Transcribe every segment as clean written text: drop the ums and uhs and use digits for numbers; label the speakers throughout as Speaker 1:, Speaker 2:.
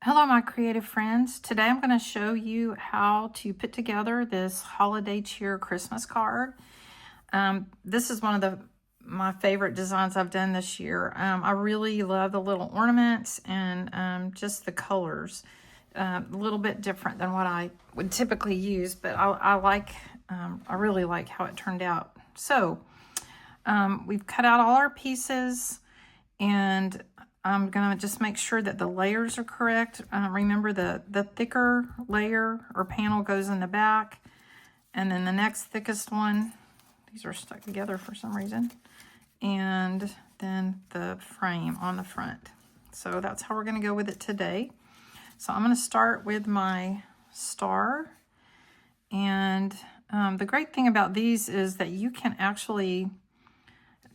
Speaker 1: Hello, my creative friends. Today I'm going to show you how to put together this holiday cheer Christmas card. This is one of my favorite designs I've done this year. I really love the little ornaments and just the colors. A little bit different than what I would typically use, but I really like how it turned out. So we've cut out all our pieces, and I'm going to just make sure that the layers are correct. Remember, the thicker layer or panel goes in the back, and then the next thickest one, these are stuck together for some reason, and then the frame on the front. So that's how we're going to go with it today. So I'm going to start with my star, and the great thing about these is that you can actually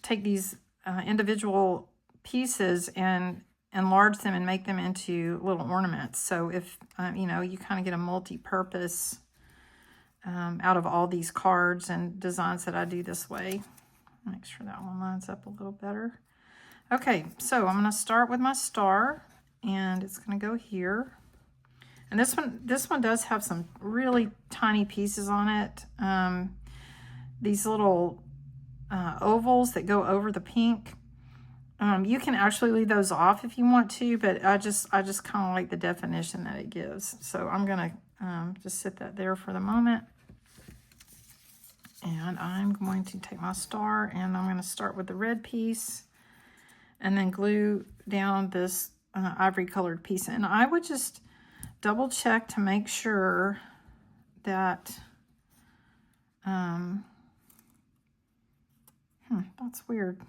Speaker 1: take these individual pieces and enlarge them and make them into little ornaments. So if you know, you kind of get a multi-purpose out of all these cards and designs that I do this way. Make sure that one lines up a little better. Okay, so I'm going to start with my star, and it's going to go here. And this one does have some really tiny pieces on it. These little ovals that go over the pink. You can actually leave those off if you want to, but I just kind of like the definition that it gives. So I'm going to just sit that there for the moment. And I'm going to take my star, and I'm going to start with the red piece and then glue down this ivory colored piece. And I would just double check to make sure that, that's weird.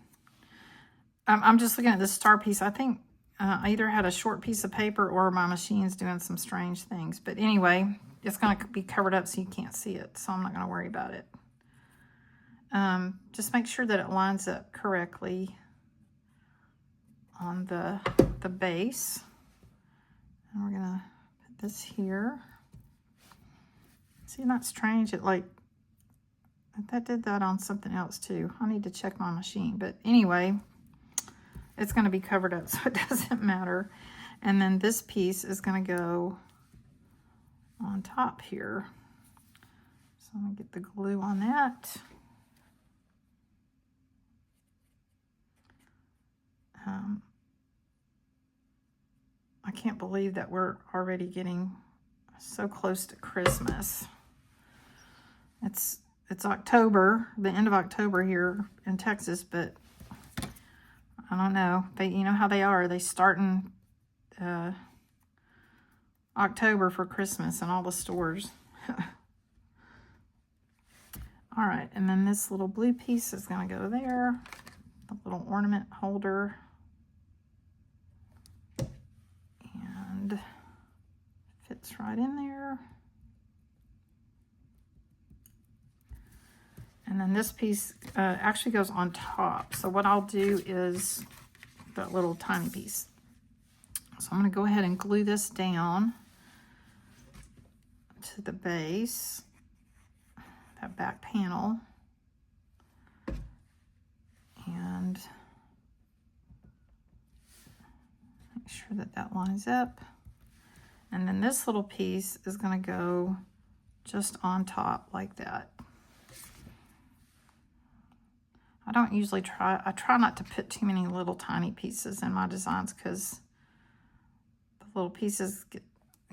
Speaker 1: I'm just looking at this star piece. I think I either had a short piece of paper or my machine's doing some strange things. But anyway, it's going to be covered up so you can't see it. So I'm not going to worry about it. Just make sure that it lines up correctly on the base. And we're going to put this here. See, that's strange. That did that on something else too. I need to check my machine. But anyway, it's going to be covered up, so it doesn't matter. And then this piece is going to go on top here. So I'm going to get the glue on that. I can't believe that we're already getting so close to Christmas. It's October, the end of October here in Texas, but I don't know. You know how they are. They start in October for Christmas in all the stores. All right, and then this little blue piece is going to go there. The little ornament holder. And fits right in there. And then this piece actually goes on top. So what I'll do is that little tiny piece. So I'm going to go ahead and glue this down to the base, that back panel. And make sure that that lines up. And then this little piece is going to go just on top like that. I don't usually I try not to put too many little tiny pieces in my designs because the little pieces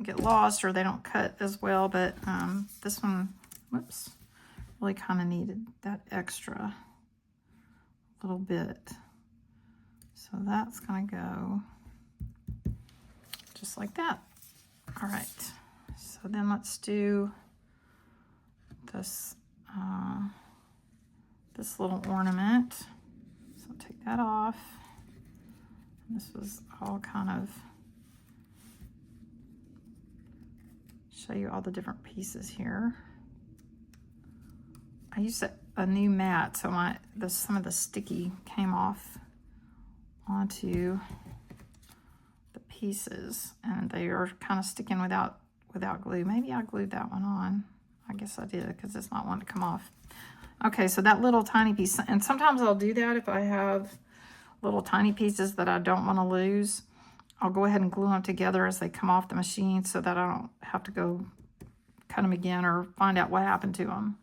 Speaker 1: get lost or they don't cut as well, but this one, whoops, really kind of needed that extra little bit. So that's going to go just like that. All right, so then let's do this this little ornament. So I'll take that off. And this was all kind of show you all the different pieces here. I used a new mat, so some of the sticky came off onto the pieces, and they are kind of sticking without glue. Maybe I glued that one on. I guess I did because it's not wanting to come off. Okay, so that little tiny piece, and sometimes I'll do that if I have little tiny pieces that I don't want to lose. I'll go ahead and glue them together as they come off the machine so that I don't have to go cut them again or find out what happened to them.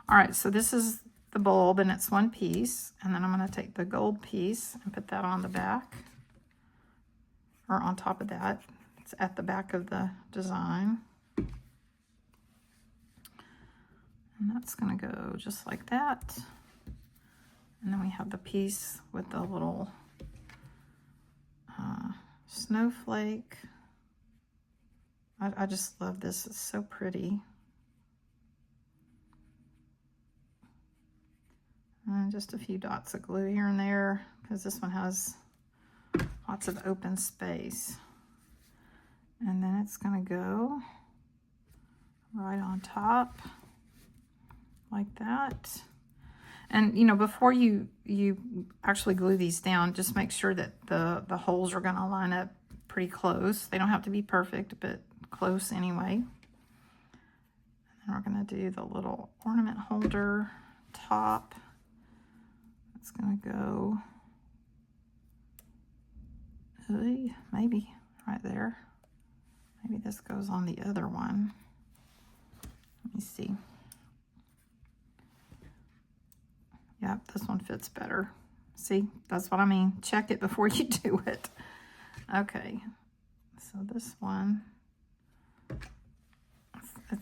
Speaker 1: All right, so this is the bulb and it's one piece. And then I'm going to take the gold piece and put that on the back, or on top of that. It's at the back of the design. And that's going to go just like that. And then we have the piece with the little snowflake. I just love this. It's so pretty. And just a few dots of glue here and there because this one has lots of open space. And then it's going to go right on top like that. And you know, before you actually glue these down, just make sure that the holes are going to line up pretty close. They don't have to be perfect, but close anyway. And then we're going to do the little ornament holder top. It's going to go maybe right there. Maybe this goes on the other one. Let me see. Yep, this one fits better. See, that's what I mean. Check it before you do it. Okay, so this one,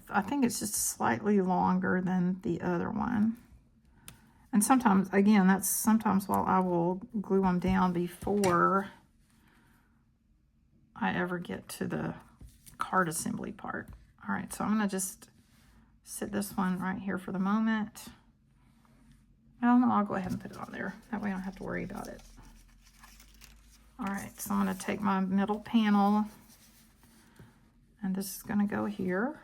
Speaker 1: I think it's just slightly longer than the other one. And sometimes, again, that's sometimes while I will glue them down before I ever get to the card assembly part. All right, so I'm going to just sit this one right here for the moment. Oh, no, I'll go ahead and put it on there. That way I don't have to worry about it. All right, so I'm going to take my middle panel, and this is going to go here.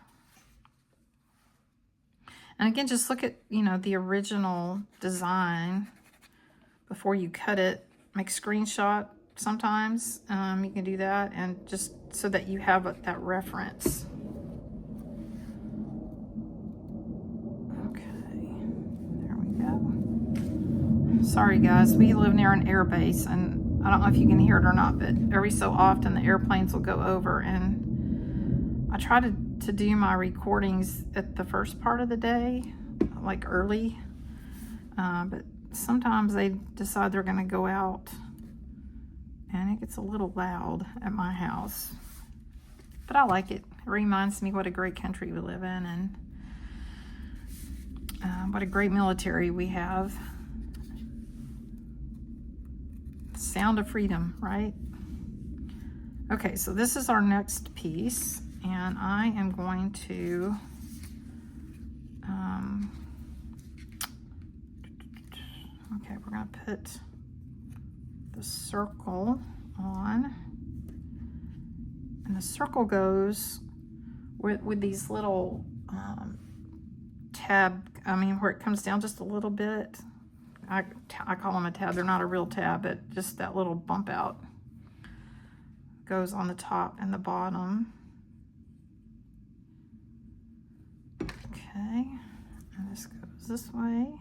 Speaker 1: And again, just look at, you know, the original design before you cut it. Make a screenshot sometimes. You can do that, and just so that you have that reference. Okay, there we go. Sorry guys, we live near an air base, and I don't know if you can hear it or not, but every so often the airplanes will go over, and I try to do my recordings at the first part of the day, like early, but sometimes they decide they're going to go out, and it gets a little loud at my house, but I like it. It reminds me what a great country we live in, and what a great military we have. Sound of freedom, right? Okay, so this is our next piece, and I am going to okay, we're going to put the circle on, and the circle goes with these little tab, where it comes down just a little bit. I call them a tab. They're not a real tab, but just that little bump out goes on the top and the bottom. Okay, and this goes this way.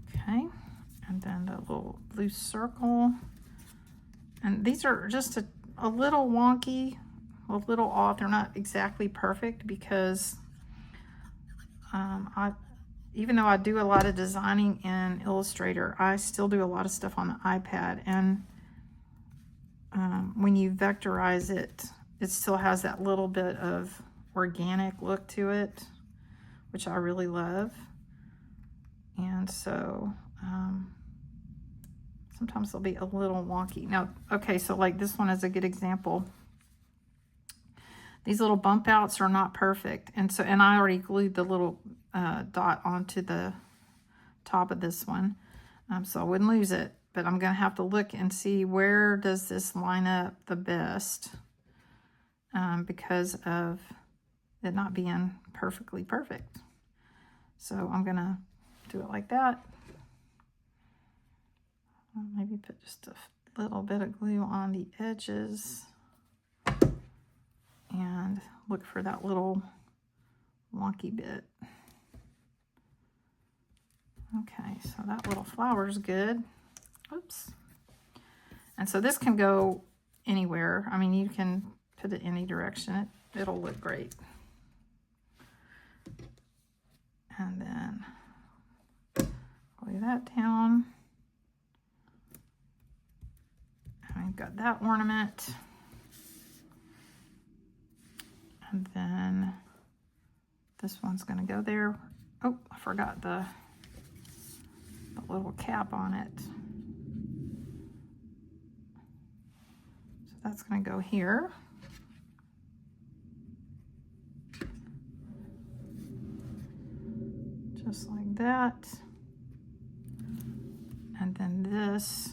Speaker 1: Okay, and then the little loose circle. And these are just a little wonky, a little off. They're not exactly perfect because even though I do a lot of designing in Illustrator, I still do a lot of stuff on the iPad. And when you vectorize it, it still has that little bit of organic look to it, which I really love. And so sometimes they'll be a little wonky. Now, okay, so like this one is a good example. These little bump outs are not perfect. And I already glued the little dot onto the top of this one. So I wouldn't lose it, but I'm gonna have to look and see where does this line up the best because of it not being perfectly perfect. So I'm gonna do it like that. Maybe put just a little bit of glue on the edges and look for that little wonky bit. Okay, so that little flower is good. Oops. And so this can go anywhere. I mean, you can put it any direction. It'll look great. And then glue that down. And we've got that ornament. And then this one's going to go there. Oh, I forgot the little cap on it. So that's going to go here. Just like that. And then this,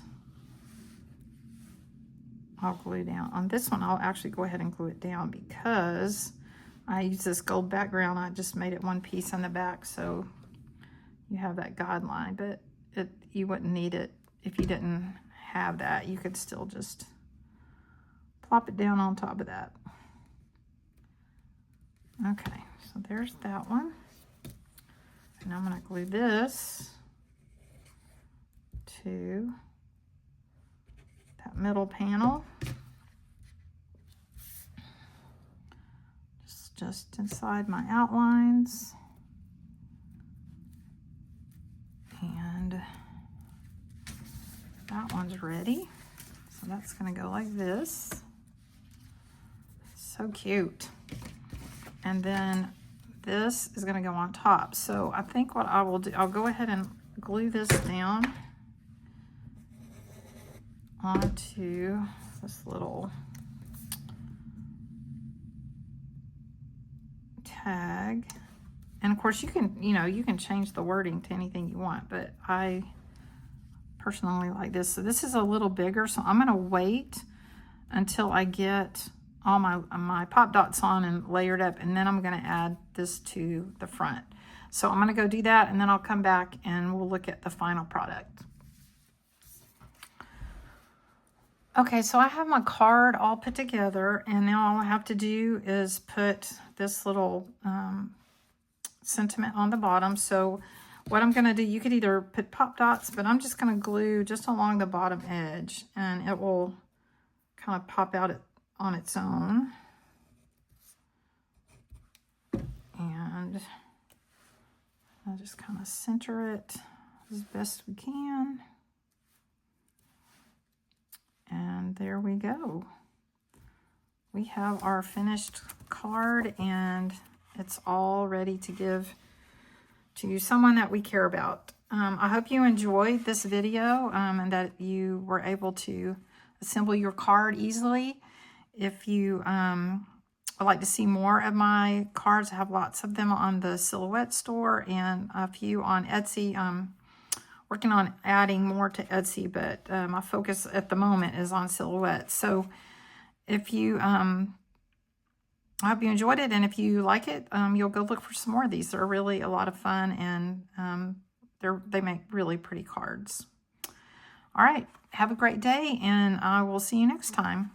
Speaker 1: I'll glue down. On this one, I'll actually go ahead and glue it down because I use this gold background. I just made it one piece on the back, so you have that guideline, but you wouldn't need it if you didn't have that. You could still just plop it down on top of that. Okay, so there's that one. And I'm going to glue this to that middle panel. Just inside my outlines. And that one's ready. So that's going to go like this. So cute. And then this is going to go on top. So I think what I will do, I'll go ahead and glue this down onto this little tag. And of course you can, you can change the wording to anything you want, but I personally like this. So this is a little bigger, so I'm going to wait until I get all my pop dots on and layered up, and then I'm going to add this to the front. So I'm going to go do that, and then I'll come back and we'll look at the final product. Okay, so I have my card all put together, and now all I have to do is put this little sentiment on the bottom. So what I'm going to do, you could either put pop dots, but I'm just going to glue just along the bottom edge, and it will kind of pop out on its own. And I'll just kind of center it as best we can. And there we go. We have our finished card, and it's all ready to give to someone that we care about. I hope you enjoyed this video and that you were able to assemble your card easily. If you would like to see more of my cards, I have lots of them on the Silhouette store and a few on Etsy. Working on adding more to Etsy, but my focus at the moment is on Silhouette. So if you, I hope you enjoyed it, and if you like it, you'll go look for some more of these. They're really a lot of fun, and they make really pretty cards. All right, have a great day, and I will see you next time.